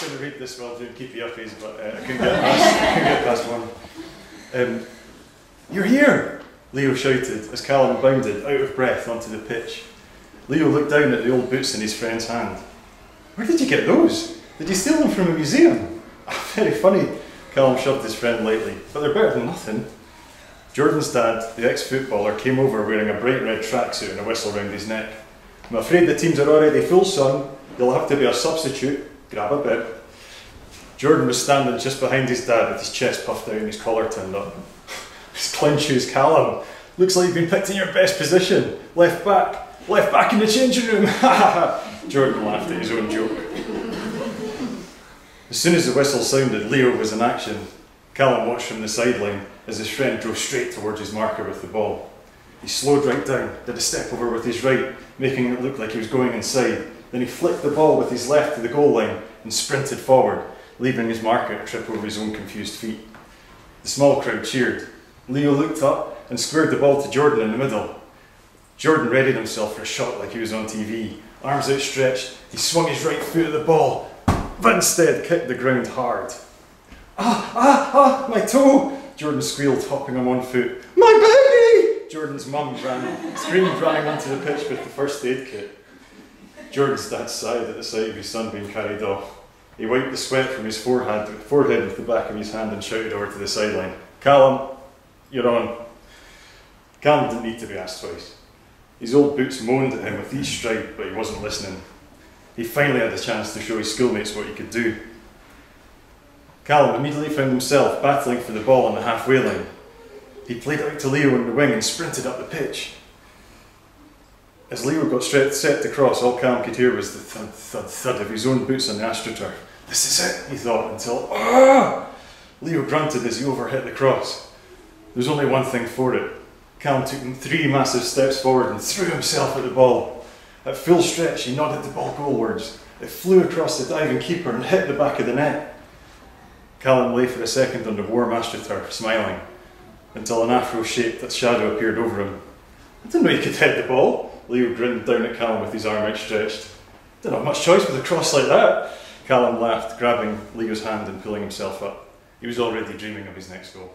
couldn't read this well to keep the uppies, but I couldn't get past one. You're here, Leo shouted as Callum bounded, out of breath, onto the pitch. Leo looked down at the old boots in his friend's hand. Where did you get those? Did you steal them from a museum? Very funny, Callum shoved his friend lightly, but they're better than nothing. Jordan's dad, the ex-footballer, came over wearing a bright red tracksuit and a whistle round his neck. I'm afraid the teams are already full, son. There'll have to be a substitute. Grab a bib. Jordan was standing just behind his dad with his chest puffed out and his collar turned up. His clown shoes, Callum. Looks like you've been picked in your best position. Left back in the changing room. Jordan laughed at his own joke. As soon as the whistle sounded, Leo was in action. Callum watched from the sideline as his friend drove straight towards his marker with the ball. He slowed right down, did a step over with his right, making it look like he was going inside. Then he flicked the ball with his left to the goal line and sprinted forward, leaving his marker to trip over his own confused feet. The small crowd cheered. Leo looked up and squared the ball to Jordan in the middle. Jordan readied himself for a shot like he was on TV. Arms outstretched, he swung his right foot at the ball, but instead kicked the ground hard. My toe! Jordan squealed, hopping on one foot. My baby! Jordan's mum screamed, running onto the pitch with the first aid kit. Jordan's dad sighed at the sight of his son being carried off. He wiped the sweat from his forehead with the back of his hand and shouted over to the sideline. Callum, you're on. Callum didn't need to be asked twice. His old boots moaned at him with each stride, but he wasn't listening. He finally had the chance to show his schoolmates what he could do. Callum immediately found himself battling for the ball on the halfway line. He played out to Leo in the wing and sprinted up the pitch. As Leo got set to cross, all Callum could hear was the thud, thud, thud of his own boots on the AstroTurf. This is it, he thought, until Leo grunted as he overhit the cross. There was only one thing for it. Callum took 3 massive steps forward and threw himself at the ball. At full stretch, he nodded the ball goalwards. It flew across the diving keeper and hit the back of the net. Callum lay for a second on the warm AstroTurf, smiling, until an afro-shaped shadow appeared over him. I didn't know you could hit the ball. Leo grinned down at Callum with his arm outstretched. Didn't have much choice with a cross like that. Callum laughed, grabbing Leo's hand and pulling himself up. He was already dreaming of his next goal.